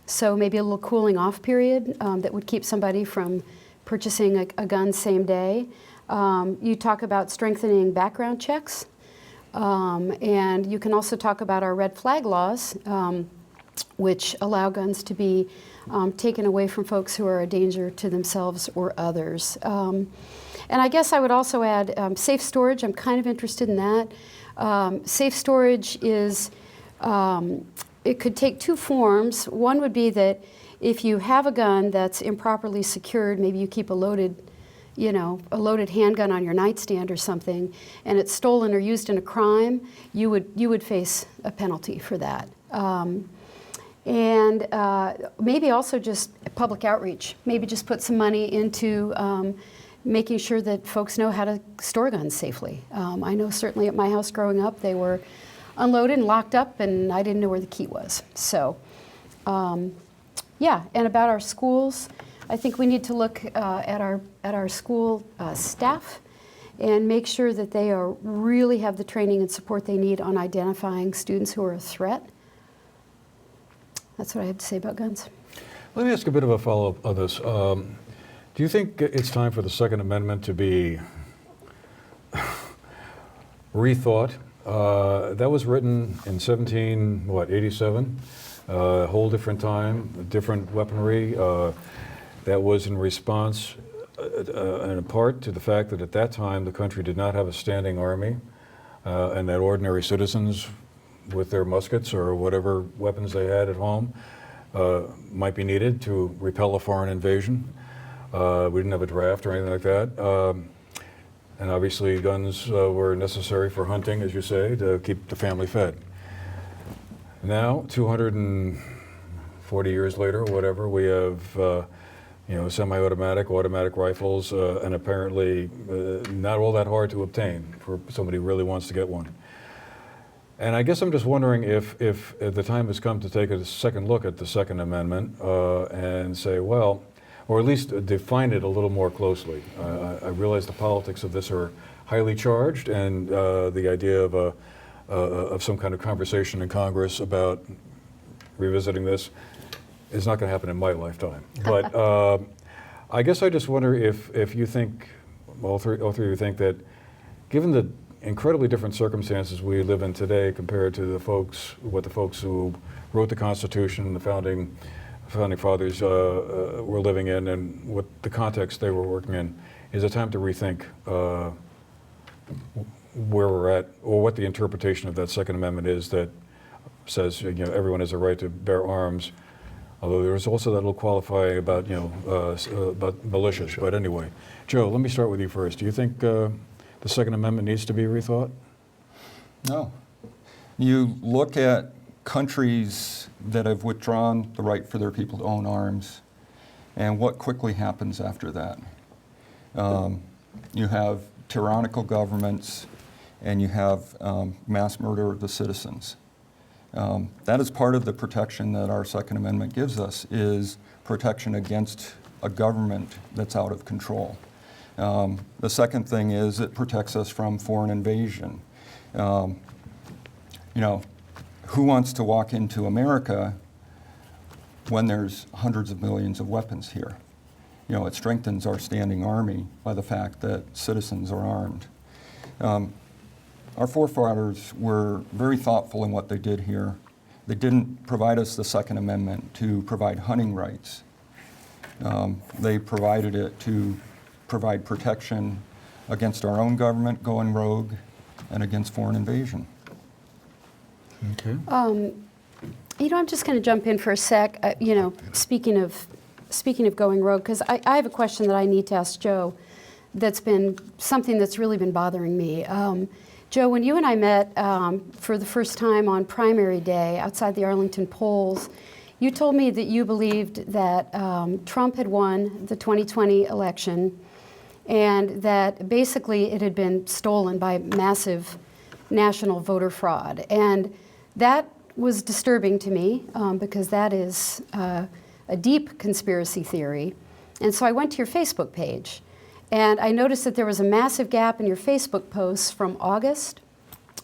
So maybe a little cooling off period that would keep somebody from purchasing a gun same day. You talk about strengthening background checks. And you can also talk about our red flag laws, which allow guns to be taken away from folks who are a danger to themselves or others. And I guess I would also add safe storage. I'm kind of interested in that. Safe storage is, it could take two forms. One would be that if you have a gun that's improperly secured, maybe you keep a loaded handgun on your nightstand or something, and it's stolen or used in a crime, you would face a penalty for that. And maybe also just public outreach. Maybe just put some money into making sure that folks know how to store guns safely. I know certainly at my house growing up, they were unloaded and locked up, and I didn't know where the key was. So, yeah, and about our schools, I think we need to look at our school staff and make sure that they really have the training and support they need on identifying students who are a threat. That's what I have to say about guns. Let me ask a bit of a follow-up on this. Do you think it's time for the Second Amendment to be rethought? That was written in 87? A whole different time, different weaponry. That was in response, in part, to the fact that at that time the country did not have a standing army, and that ordinary citizens with their muskets or whatever weapons they had at home might be needed to repel a foreign invasion. We didn't have a draft or anything like that. And obviously guns were necessary for hunting, as you say, to keep the family fed. Now, 240 years later, or whatever, we have semi-automatic, automatic rifles, and apparently not all that hard to obtain for somebody who really wants to get one. And I guess I'm just wondering if the time has come to take a second look at the Second Amendment and say, well, or at least define it a little more closely. I realize the politics of this are highly charged, and the idea of some kind of conversation in Congress about revisiting this is not going to happen in my lifetime. But I guess I just wonder if you think, all three of you think that, given the incredibly different circumstances we live in today compared to the folks who wrote the Constitution, the founding fathers were living in, and what the context they were working in, is it time to rethink where we're at, or what the interpretation of that Second Amendment is that says everyone has a right to bear arms. Although there's also that little qualifying about about militias. But anyway, Joe, let me start with you first. Do you think the Second Amendment needs to be rethought? No. You look at countries that have withdrawn the right for their people to own arms, and what quickly happens after that. You have tyrannical governments, and you have mass murder of the citizens. That is part of the protection that our Second Amendment gives us, is protection against a government that's out of control. The second thing is it protects us from foreign invasion. Who wants to walk into America when there's hundreds of millions of weapons here? It strengthens our standing army by the fact that citizens are armed. Our forefathers were very thoughtful in what they did here. They didn't provide us the Second Amendment to provide hunting rights. They provided it to provide protection against our own government going rogue and against foreign invasion. Okay. I'm just going to jump in for a sec. Speaking of going rogue, because I have a question that I need to ask Joe. That's been something that's really been bothering me. Joe, when you and I met for the first time on primary day outside the Arlington polls, you told me that you believed that Trump had won the 2020 election, and that basically it had been stolen by massive national voter fraud. And that was disturbing to me because that is a deep conspiracy theory. And so I went to your Facebook page, and I noticed that there was a massive gap in your Facebook posts from August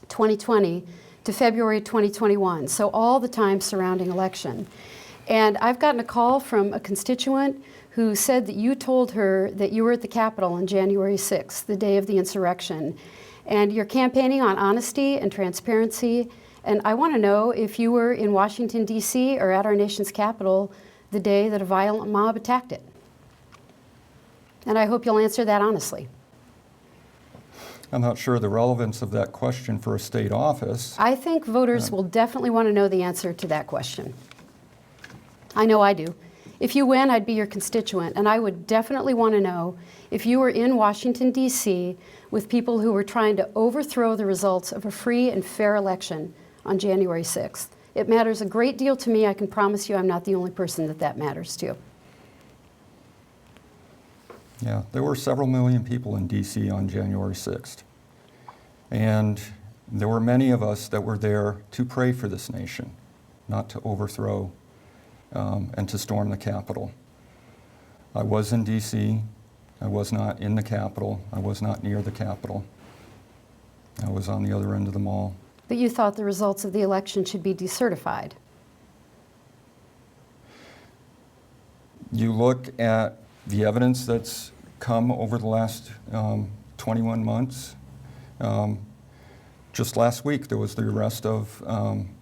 2020 to February 2021, so all the time surrounding election. And I've gotten a call from a constituent who said that you told her that you were at the Capitol on January 6th, the day of the insurrection, and you're campaigning on honesty and transparency. And I want to know if you were in Washington, D.C. or at our nation's capital the day that a violent mob attacked it. And I hope you'll answer that honestly. I'm not sure the relevance of that question for a state office. I think voters will definitely want to know the answer to that question. I know I do. If you win, I'd be your constituent, and I would definitely want to know if you were in Washington, D.C. with people who were trying to overthrow the results of a free and fair election on January 6th. It matters a great deal to me. I can promise you I'm not the only person that matters to. Yeah, there were several million people in D.C. on January 6th. And there were many of us that were there to pray for this nation, not to overthrow and to storm the Capitol. I was in D.C. I was not in the Capitol. I was not near the Capitol. I was on the other end of the mall. But you thought the results of the election should be decertified. You look at the evidence that's come over the last 21 months. Just last week, there was the arrest of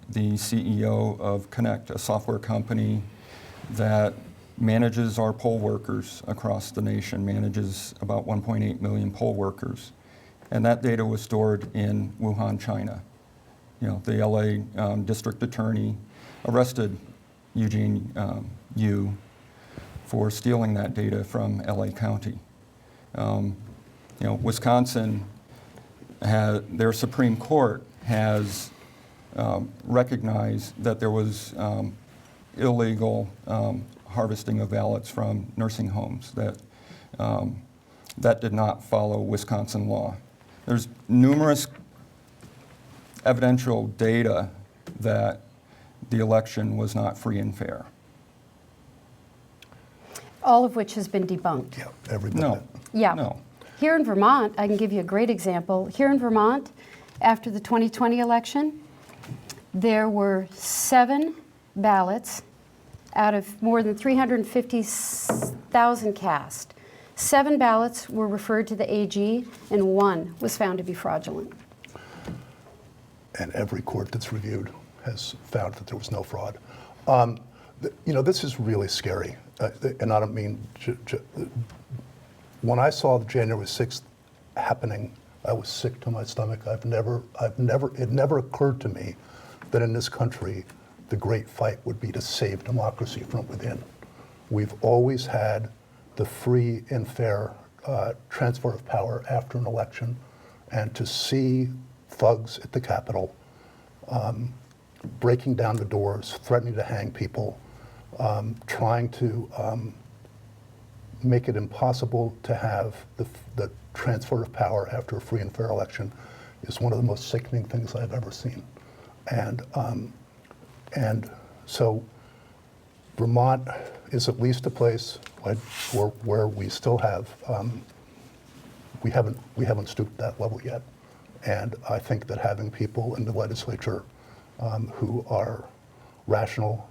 the CEO of Connect, a software company that manages our poll workers across the nation, manages about 1.8 million poll workers. And that data was stored in Wuhan, China. You know, the LA district attorney arrested Eugene Yu for stealing that data from LA County. You know, Wisconsin, their Supreme Court has recognized that there was illegal harvesting of ballots from nursing homes that did not follow Wisconsin law. There's numerous evidential data that the election was not free and fair. All of which has been debunked. Yeah, every bit. No. Yeah. No. Here in Vermont, I can give you a great example. Here in Vermont, after the 2020 election, there were 7 ballots out of more than 350,000 cast. 7 ballots were referred to the AG, and 1 was found to be fraudulent. And every court that's reviewed has found that there was no fraud. You know, this is really scary, and I don't mean. When I saw the January 6th happening, I was sick to my stomach. It never occurred to me that in this country, the great fight would be to save democracy from within. We've always had the free and fair transfer of power after an election, and to see thugs at the Capitol breaking down the doors, threatening to hang people, trying to make it impossible to have the transfer of power after a free and fair election is one of the most sickening things I've ever seen. And so Vermont is at least a place where we still have, we haven't stooped that level yet. And I think that having people in the legislature who are rational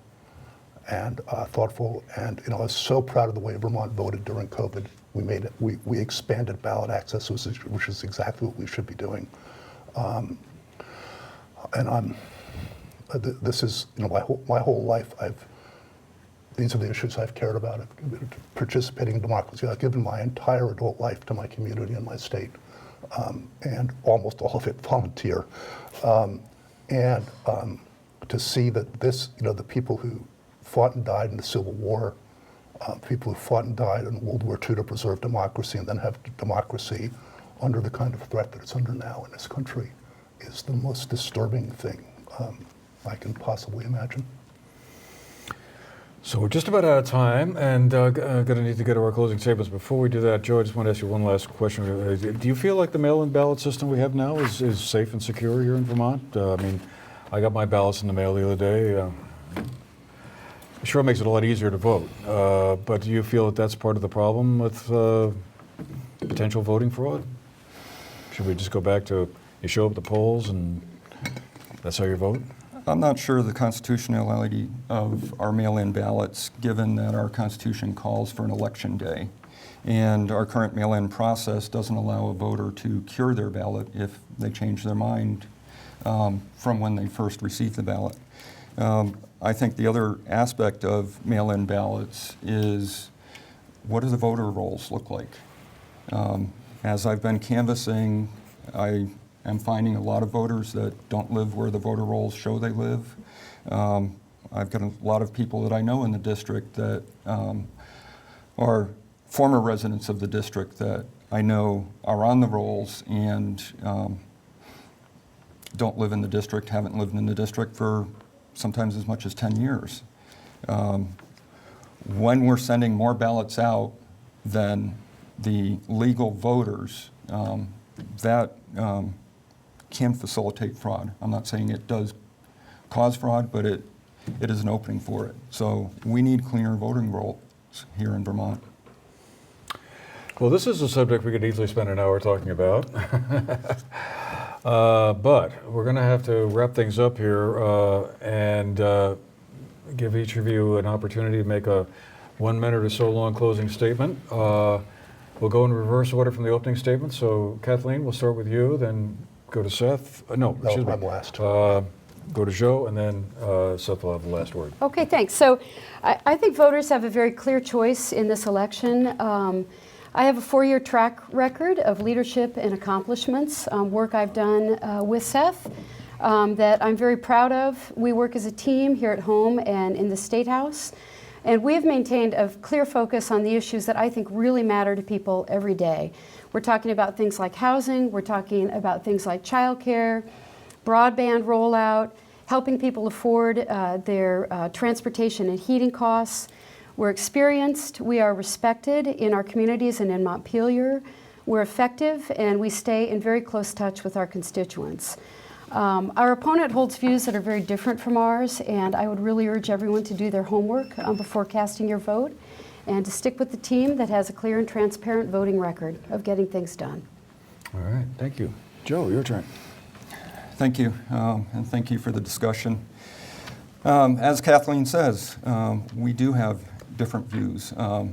and thoughtful, and I was so proud of the way Vermont voted during COVID. We expanded ballot access, which is exactly what we should be doing. And this is my whole life. These are the issues I've cared about. Participating in democracy. I've given my entire adult life to my community and my state, and almost all of it volunteer. And to see that the people who fought and died in the Civil War, people who fought and died in World War II to preserve democracy, and then have democracy under the kind of threat that it's under now in this country, is the most disturbing thing I can possibly imagine. So we're just about out of time, and going to need to get to our closing statements. Before we do that, Joe, I just want to ask you one last question. Do you feel like the mail-in ballot system we have now is safe and secure here in Vermont? I mean, I got my ballots in the mail the other day. It sure makes it a lot easier to vote. But do you feel that that's part of the problem with potential voting fraud? Should we just go back to you show up at the polls and that's how you vote? I'm not sure the constitutionality of our mail-in ballots, given that our Constitution calls for an election day. And our current mail-in process doesn't allow a voter to cure their ballot if they change their mind from when they first received the ballot. I think the other aspect of mail-in ballots is, what do the voter rolls look like? As I've been canvassing I am finding a lot of voters that don't live where the voter rolls show they live. I've got a lot of people that I know in the district that are former residents of the district that I know are on the rolls and don't live in the district, haven't lived in the district for sometimes as much as 10 years. When we're sending more ballots out than the legal voters, that can facilitate fraud. I'm not saying it does cause fraud, but it is an opening for it. So we need cleaner voting rolls here in Vermont. Well, this is a subject we could easily spend an hour talking about. But we're going to have to wrap things up here and give each of you an opportunity to make a 1 minute or so long closing statement. We'll go in reverse order from the opening statement. So Kathleen, we'll start with you, then go to Seth. No, excuse me. I'm last. Go to Joe, and then Seth will have the last word. Okay, thanks. So I think voters have a very clear choice in this election. I have a 4-year track record of leadership and accomplishments, work I've done with Seth that I'm very proud of. We work as a team here at home and in the State House, and we have maintained a clear focus on the issues that I think really matter to people every day. We're talking about things like housing, we're talking about things like childcare, broadband rollout, helping people afford their transportation and heating costs. We're experienced, we are respected in our communities and in Montpelier. We're effective, and we stay in very close touch with our constituents. Our opponent holds views that are very different from ours, and I would really urge everyone to do their homework before casting your vote and to stick with the team that has a clear and transparent voting record of getting things done. All right, thank you. Joe, your turn. Thank you, and thank you for the discussion. As Kathleen says, we do have different views. I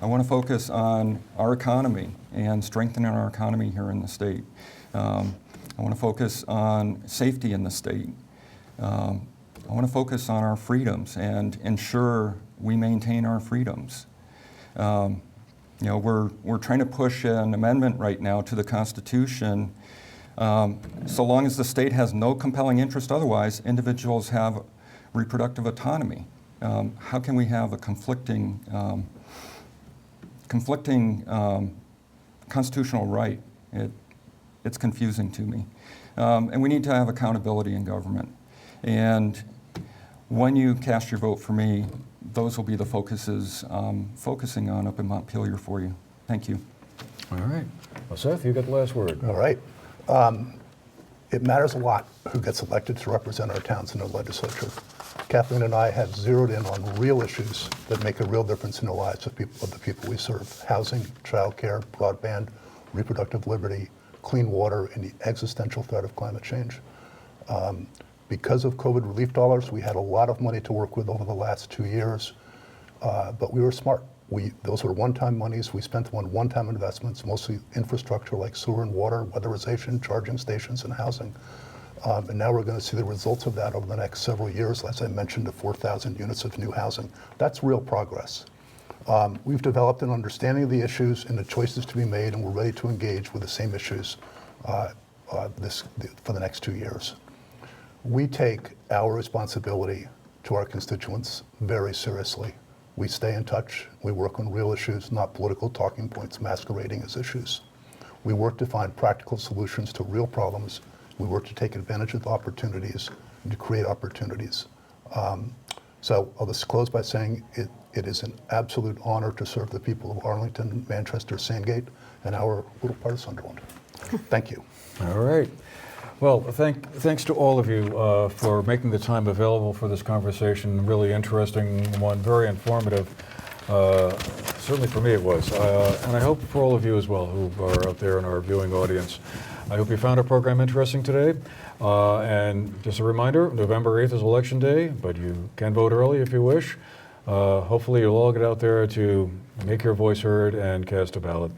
want to focus on our economy and strengthening our economy here in the state. I want to focus on safety in the state. I want to focus on our freedoms and ensure we maintain our freedoms. You know, we're trying to push an amendment right now to the Constitution. So long as the state has no compelling interest otherwise, individuals have reproductive autonomy. How can we have a conflicting constitutional right? It's confusing to me. And we need to have accountability in government. And when you cast your vote for me, those will be the focuses focusing on up in Montpelier for you. Thank you. All right. Well, Seth, you got the last word. All right. It matters a lot who gets elected to represent our towns in the legislature. Kathleen and I have zeroed in on real issues that make a real difference in the lives of the people we serve. Housing, childcare, broadband, reproductive liberty, clean water, and the existential threat of climate change. Because of COVID relief dollars, we had a lot of money to work with over the last 2 years, but we were smart. Those were one-time monies. We spent them on one-time investments, mostly infrastructure like sewer and water, weatherization, charging stations, and housing. And now we're going to see the results of that over the next several years. As I mentioned, the 4,000 units of new housing. That's real progress. We've developed an understanding of the issues and the choices to be made, and we're ready to engage with the same issues for the next 2 years. We take our responsibility to our constituents very seriously. We stay in touch. We work on real issues, not political talking points masquerading as issues. We work to find practical solutions to real problems. We work to take advantage of opportunities and to create opportunities. So I'll just close by saying it is an absolute honor to serve the people of Arlington, Manchester, Sandgate, and our little part of Sunderland. Thank you. All right. Well, thanks to all of you for making the time available for this conversation. Really interesting one, very informative. Certainly for me it was. And I hope for all of you as well who are out there in our viewing audience. I hope you found our program interesting today. And just a reminder, November 8th is Election Day, but you can vote early if you wish. Hopefully you'll all get out there to make your voice heard and cast a ballot.